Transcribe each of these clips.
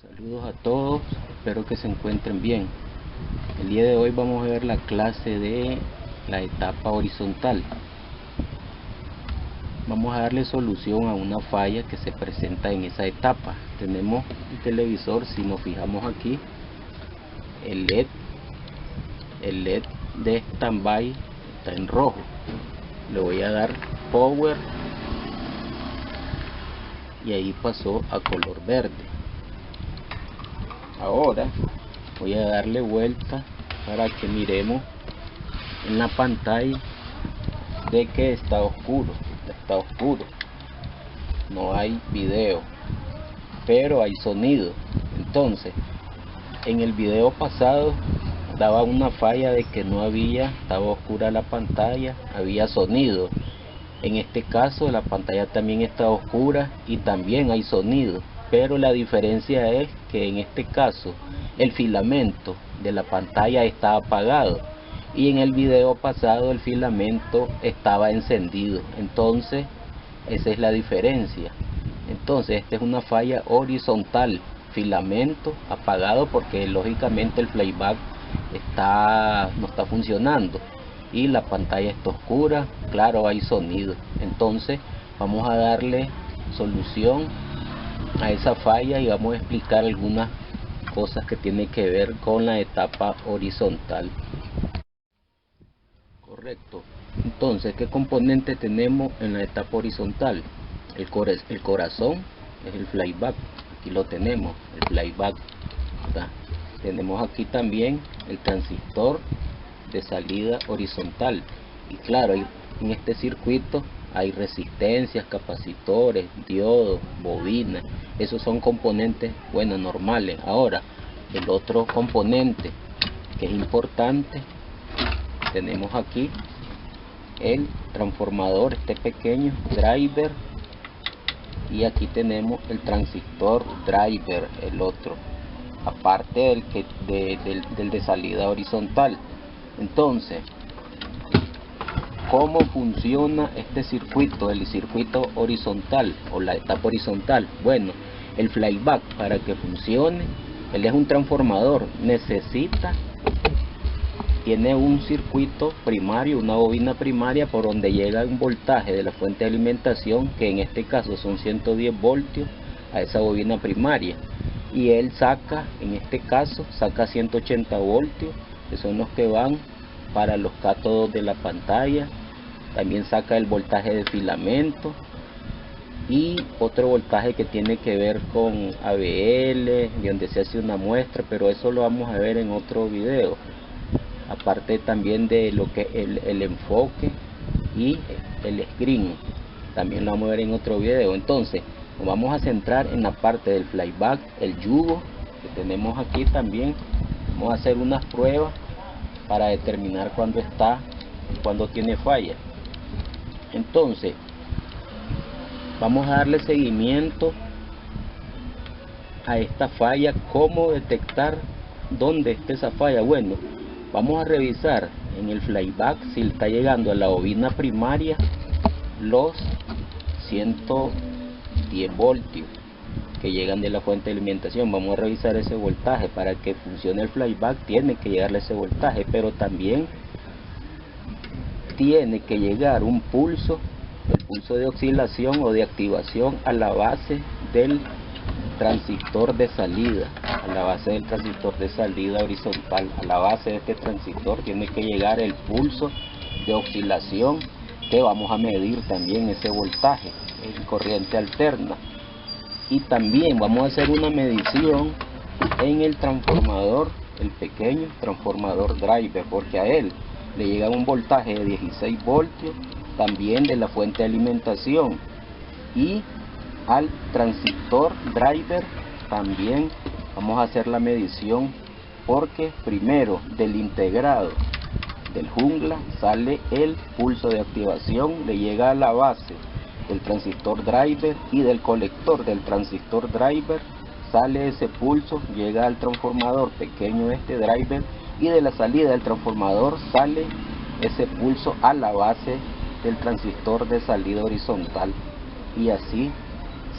Saludos a todos, espero que se encuentren bien. El día de hoy vamos a ver la clase de la etapa horizontal. Vamos a darle solución a una falla que se presenta en esa etapa. Tenemos el televisor, si nos fijamos aquí, el LED de standby está en rojo. Le voy a dar power y ahí pasó a color verde. Ahora voy a darle vuelta para que miremos en la pantalla de que está oscuro, no hay video, pero hay sonido. Entonces, en el video pasado daba una falla de que estaba oscura la pantalla, había sonido. En este caso la pantalla también está oscura y también hay sonido, pero la diferencia es que en este caso el filamento de la pantalla está apagado y en el video pasado el filamento estaba encendido. Entonces esa es la diferencia. Entonces esta es una falla horizontal, filamento apagado porque lógicamente el playback no está funcionando y la pantalla está oscura, claro, hay sonido. Entonces vamos a darle solución a esa falla y vamos a explicar algunas cosas que tienen que ver con la etapa horizontal. Correcto. Entonces, ¿qué componente tenemos en la etapa horizontal? El corazón es el flyback, aquí lo tenemos, el flyback. Tenemos aquí también el transistor de salida horizontal y claro, en este circuito hay resistencias, capacitores, diodos, bobinas. Esos son componentes, bueno, normales. Ahora, el otro componente que es importante, tenemos aquí el transformador, este pequeño driver, y aquí tenemos el transistor driver, el otro, aparte del de salida horizontal. Entonces, ¿cómo funciona este circuito, el circuito horizontal o la etapa horizontal? Bueno, el flyback, para que funcione, él es un transformador, tiene un circuito primario, una bobina primaria por donde llega un voltaje de la fuente de alimentación, que en este caso son 110 voltios, a esa bobina primaria, y él saca, en este caso, saca 180 voltios, que son los que van para los cátodos de la pantalla. También saca el voltaje de filamento y otro voltaje que tiene que ver con ABL, de donde se hace una muestra, pero eso lo vamos a ver en otro video. Aparte también de lo que el enfoque y el screen, también lo vamos a ver en otro video. Entonces nos vamos a centrar en la parte del flyback, el yugo que tenemos aquí también. Vamos a hacer unas pruebas para determinar cuando tiene falla. Entonces vamos a darle seguimiento a esta falla. ¿Cómo detectar dónde está esa falla? Bueno, vamos a revisar en el flyback si está llegando a la bobina primaria los 110 voltios que llegan de la fuente de alimentación. Vamos a revisar ese voltaje. Para que funcione el flyback tiene que llegarle ese voltaje, pero también tiene que llegar un pulso, el pulso de oscilación o de activación, a la base del transistor de salida, horizontal. A la base de este transistor tiene que llegar el pulso de oscilación, que vamos a medir también ese voltaje en corriente alterna. Y también vamos a hacer una medición en el transformador, el pequeño transformador driver, porque a él le llega un voltaje de 16 voltios también de la fuente de alimentación, y al transistor driver también vamos a hacer la medición, porque primero del integrado del jungla sale el pulso de activación, le llega a la base del transistor driver, y del colector del transistor driver sale ese pulso, llega al transformador pequeño, este driver, y de la salida del transformador sale ese pulso a la base del transistor de salida horizontal, y así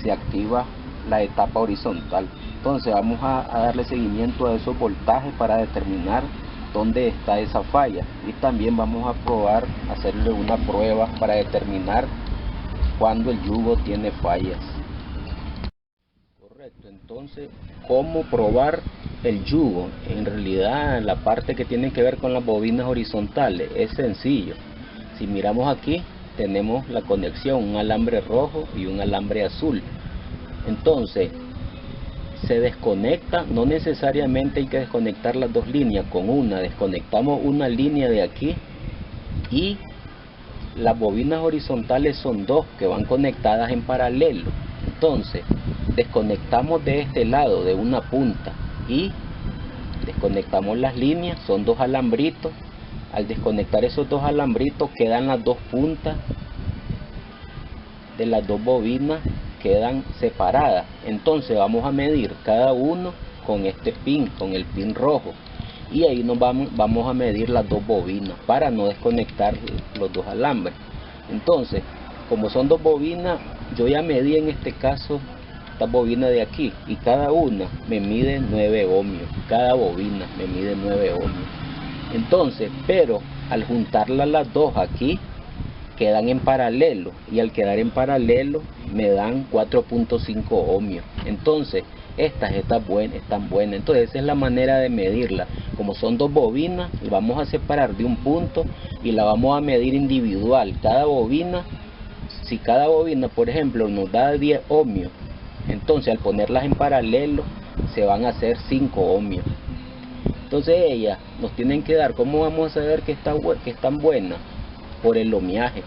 se activa la etapa horizontal. Entonces vamos a darle seguimiento a esos voltajes para determinar dónde está esa falla, y también vamos a probar, hacerle una prueba para determinar cuando el yugo tiene fallas. Correcto, entonces, ¿cómo probar el yugo? En realidad, la parte que tiene que ver con las bobinas horizontales es sencillo. Si miramos aquí, tenemos la conexión, un alambre rojo y un alambre azul. Entonces, se desconecta, no necesariamente hay que desconectar las dos líneas, con una desconectamos una línea de aquí, y las bobinas horizontales son dos que van conectadas en paralelo. Entonces desconectamos de este lado de una punta y desconectamos las líneas, son dos alambritos. Al desconectar esos dos alambritos quedan las dos puntas de las dos bobinas, quedan separadas. Entonces vamos a medir cada uno con este pin, con el pin rojo, y ahí nos vamos a medir las dos bobinas para no desconectar los dos alambres. Entonces, como son dos bobinas, yo ya medí en este caso esta bobina de aquí, y cada una me mide 9 ohmios, cada bobina me mide 9 ohmios. Entonces, pero al juntarlas las dos aquí, quedan en paralelo, y al quedar en paralelo me dan 4.5 ohmios. Entonces estas están buenas. Entonces esa es la manera de medirla. Como son dos bobinas, vamos a separar de un punto y la vamos a medir individual. Cada bobina, si cada bobina por ejemplo nos da 10 ohmios, entonces al ponerlas en paralelo se van a hacer 5 ohmios. Entonces ellas nos tienen que dar, ¿cómo vamos a saber que están buenas? Por el ohmiaje.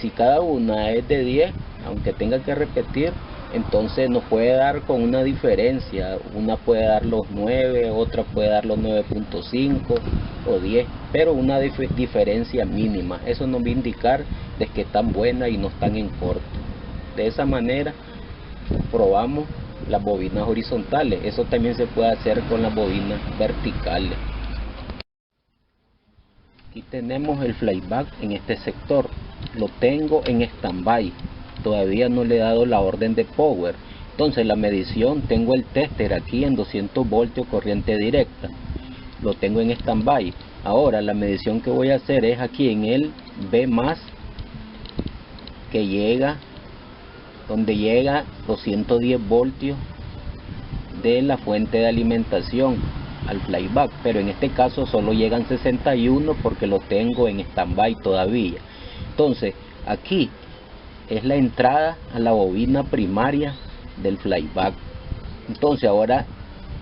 Si cada una es de 10, aunque tenga que repetir, entonces nos puede dar con una diferencia. Una puede dar los 9, otra puede dar los 9.5 o 10, pero una diferencia mínima. Eso nos va a indicar de que están buenas y no están en corto. De esa manera probamos las bobinas horizontales. Eso también se puede hacer con las bobinas verticales. Aquí tenemos el flyback en este sector, lo tengo en standby, todavía no le he dado la orden de power. Entonces la medición, tengo el tester aquí en 200 voltios corriente directa, lo tengo en standby. Ahora la medición que voy a hacer es aquí en el B+, que llega, donde llega 210 voltios de la fuente de alimentación al flyback, pero en este caso solo llegan 61 porque lo tengo en standby todavía. Entonces aquí es la entrada a la bobina primaria del flyback. Entonces ahora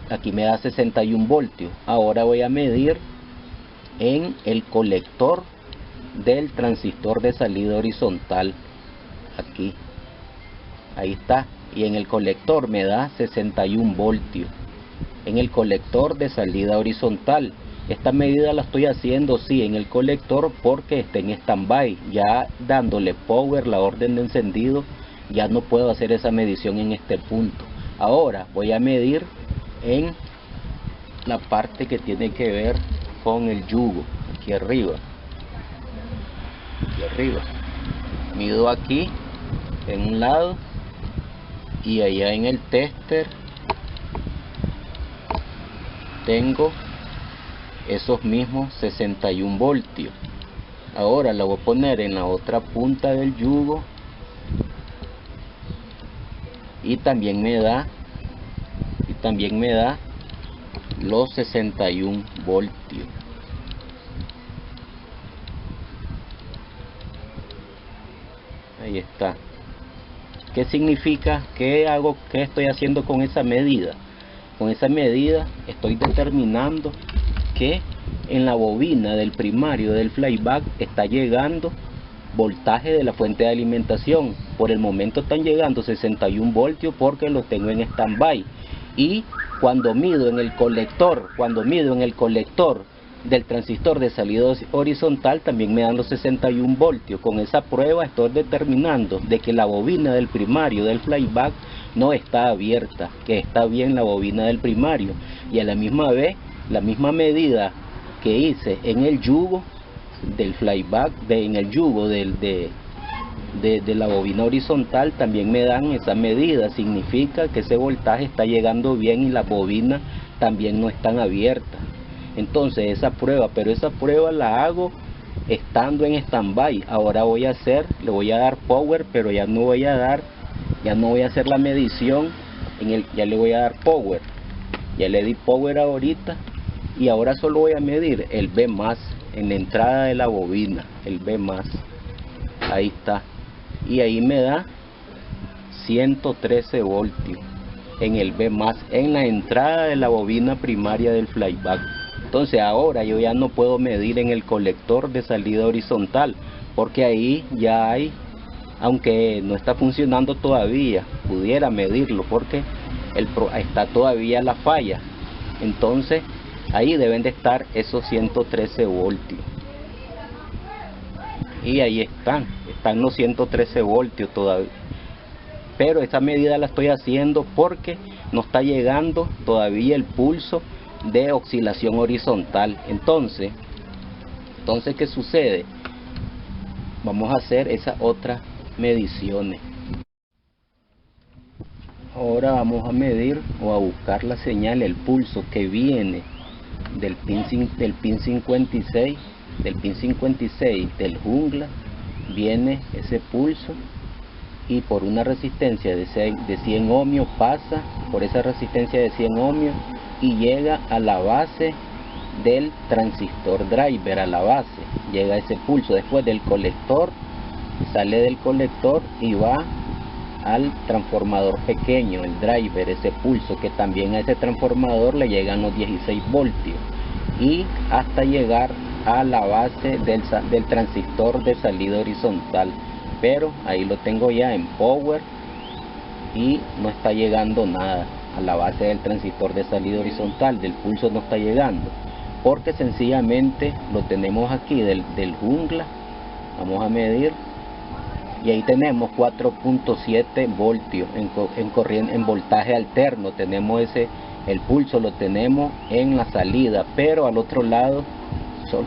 aquí me da 61 voltios. Ahora voy a medir en el colector del transistor de salida horizontal, aquí, ahí está, y en el colector me da 61 voltios en el colector de salida horizontal. Esta medida la estoy haciendo sí en el colector porque está en standby. Ya dándole power, la orden de encendido, ya no puedo hacer esa medición en este punto. Ahora voy a medir en la parte que tiene que ver con el yugo, aquí arriba, mido aquí en un lado y allá en el tester tengo esos mismos 61 voltios. Ahora la voy a poner en la otra punta del yugo y también me da los 61 voltios. Ahí está. ¿Qué significa? ¿Qué hago? ¿Qué estoy haciendo con esa medida? Con esa medida estoy determinando que en la bobina del primario del flyback está llegando voltaje de la fuente de alimentación. Por el momento están llegando 61 voltios porque los tengo en standby. Y cuando mido en el colector, del transistor de salida horizontal, también me dan los 61 voltios. Con esa prueba estoy determinando de que la bobina del primario del flyback no está abierta, que está bien la bobina del primario, y a la misma vez la misma medida que hice en el yugo del flyback, en el yugo del de la bobina horizontal también me dan esa medida. Significa que ese voltaje está llegando bien y las bobinas también no están abiertas. Entonces esa prueba, pero esa prueba la hago estando en stand-by. Ahora voy a hacer, le voy a dar power, pero ya no voy a hacer la medición ya le voy a dar power. Ya le di power ahorita y ahora solo voy a medir el B más en la entrada de la bobina, el B más. Ahí está. Y ahí me da 113 voltios en el B más, en la entrada de la bobina primaria del flyback. Entonces ahora yo ya no puedo medir en el colector de salida horizontal, porque ahí ya hay, aunque no está funcionando todavía, pudiera medirlo porque está todavía la falla. Entonces ahí deben de estar esos 113 voltios. Y ahí están los 113 voltios todavía. Pero esta medida la estoy haciendo porque no está llegando todavía el pulso de oscilación horizontal. Entonces ¿qué sucede? Vamos a hacer esas otras mediciones. Ahora vamos a medir o a buscar la señal, el pulso que viene del pin 56, del jungla. Viene ese pulso y por una resistencia de 100 ohmios pasa por esa resistencia de 100 ohmios y llega a la base del transistor driver. A la base llega ese pulso, después del colector, sale del colector y va al transformador pequeño, el driver, ese pulso, que también a ese transformador le llegan los 16 voltios y hasta llegar a la base del transistor de salida horizontal. Pero ahí lo tengo ya en power y no está llegando nada a la base del transistor de salida horizontal, del pulso no está llegando, porque sencillamente lo tenemos aquí del jungla. Vamos a medir y ahí tenemos 4.7 voltios en voltaje alterno. Tenemos el pulso lo tenemos en la salida, pero al otro lado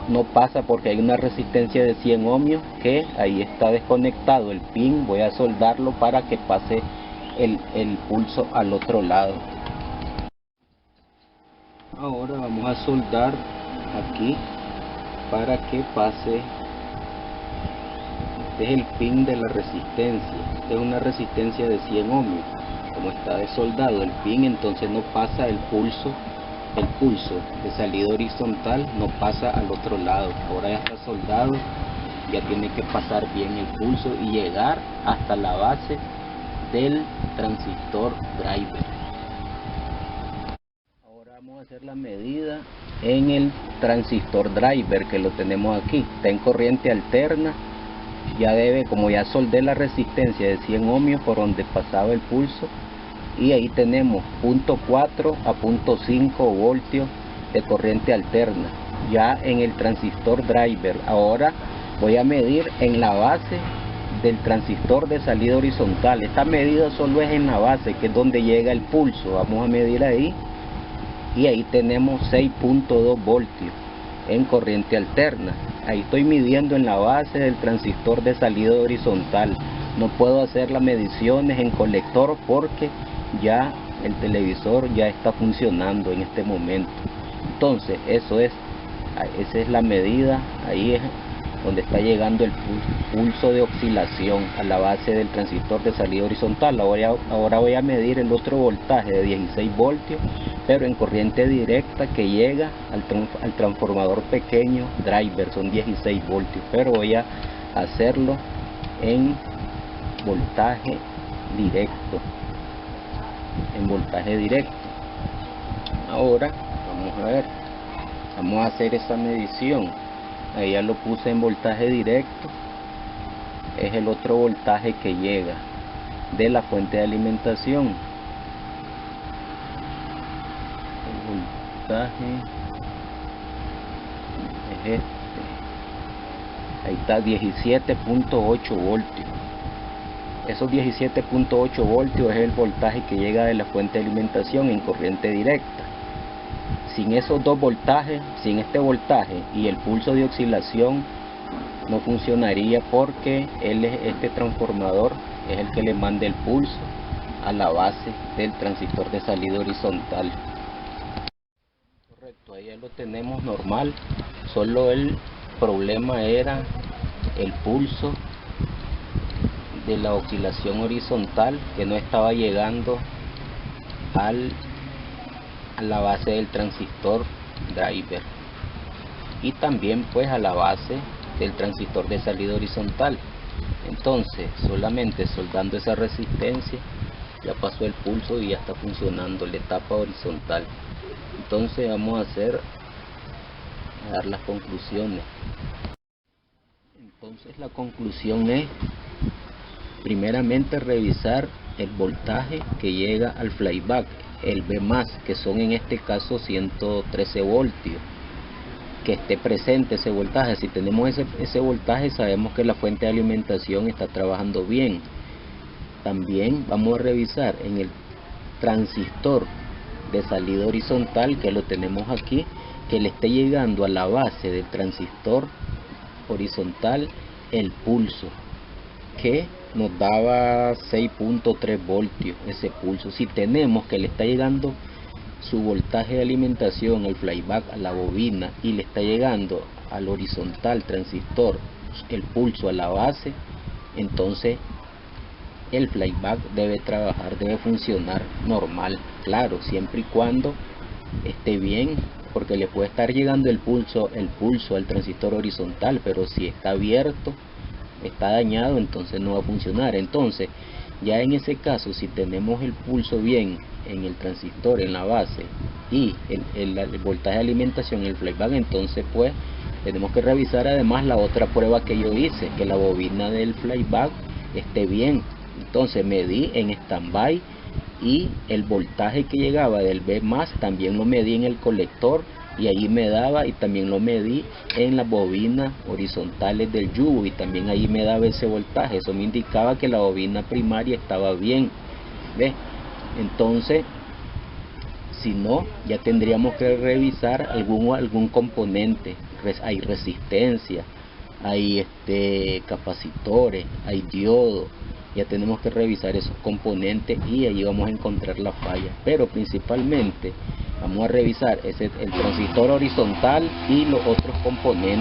no pasa porque hay una resistencia de 100 ohmios que ahí está desconectado el pin. Voy a soldarlo para que pase el pulso al otro lado. Ahora vamos a soldar aquí para que pase. Este es el pin de la resistencia. Esta es una resistencia de 100 ohmios. Como está desoldado el pin, entonces no pasa el pulso de salida horizontal, no pasa al otro lado. Ahora ya está soldado, ya tiene que pasar bien el pulso y llegar hasta la base del transistor driver. Ahora vamos a hacer la medida en el transistor driver, que lo tenemos aquí. Está en corriente alterna. Ya debe, como ya soldé la resistencia de 100 ohmios por donde pasaba el pulso, y ahí tenemos 0.4 a 0.5 voltios de corriente alterna ya en el transistor driver. Ahora voy a medir en la base del transistor de salida horizontal. Esta medida solo es en la base, que es donde llega el pulso. Vamos a medir ahí y ahí tenemos 6.2 voltios en corriente alterna. Ahí estoy midiendo en la base del transistor de salida horizontal. No puedo hacer las mediciones en colector porque ya el televisor ya está funcionando en este momento. Entonces esa es la medida. Ahí es donde está llegando el pulso de oscilación a la base del transistor de salida horizontal. Ahora voy a medir el otro voltaje de 16 voltios, pero en corriente directa, que llega al transformador pequeño driver. Son 16 voltios, pero voy a hacerlo en voltaje directo. Ahora vamos a ver, vamos a hacer esa medición. Ahí ya lo puse en voltaje directo. Es el otro voltaje que llega de la fuente de alimentación. El voltaje es este. Ahí está, 17.8 voltios. Esos 17.8 voltios es el voltaje que llega de la fuente de alimentación en corriente directa. Sin esos dos voltajes, sin este voltaje y el pulso de oscilación no funcionaría porque este transformador es el que le manda el pulso a la base del transistor de salida horizontal. Correcto, ahí ya lo tenemos normal, solo el problema era el pulso de la oscilación horizontal que no estaba llegando a la base del transistor driver y también pues a la base del transistor de salida horizontal. Entonces solamente soldando esa resistencia ya pasó el pulso y ya está funcionando la etapa horizontal. Entonces vamos a dar las conclusiones. Entonces la conclusión es primeramente revisar el voltaje que llega al flyback, el B+, que son en este caso 113 voltios, que esté presente ese voltaje. Si tenemos ese voltaje, sabemos que la fuente de alimentación está trabajando bien. También vamos a revisar en el transistor de salida horizontal, que lo tenemos aquí, que le esté llegando a la base del transistor horizontal el pulso, que nos daba 6.3 voltios ese pulso. Si tenemos que le está llegando su voltaje de alimentación, el flyback, a la bobina, y le está llegando al horizontal transistor el pulso a la base, entonces el flyback debe trabajar, debe funcionar normal, claro, siempre y cuando esté bien, porque le puede estar llegando el pulso al transistor horizontal, pero si está abierto, está dañado, entonces no va a funcionar. Entonces ya en ese caso, si tenemos el pulso bien en el transistor, en la base, y el voltaje de alimentación, el flyback, entonces pues tenemos que revisar además la otra prueba que yo hice, que la bobina del flyback esté bien. Entonces medí en standby y el voltaje que llegaba del B+, también lo medí en el colector y allí me daba, y también lo medí en las bobinas horizontales del yugo y también allí me daba ese voltaje. Eso me indicaba que la bobina primaria estaba bien, ¿ves? Entonces, si no, ya tendríamos que revisar algún componente. Hay resistencia, hay capacitores, hay diodos. Ya tenemos que revisar esos componentes y allí vamos a encontrar la falla, pero principalmente vamos a revisar el transistor horizontal y los otros componentes.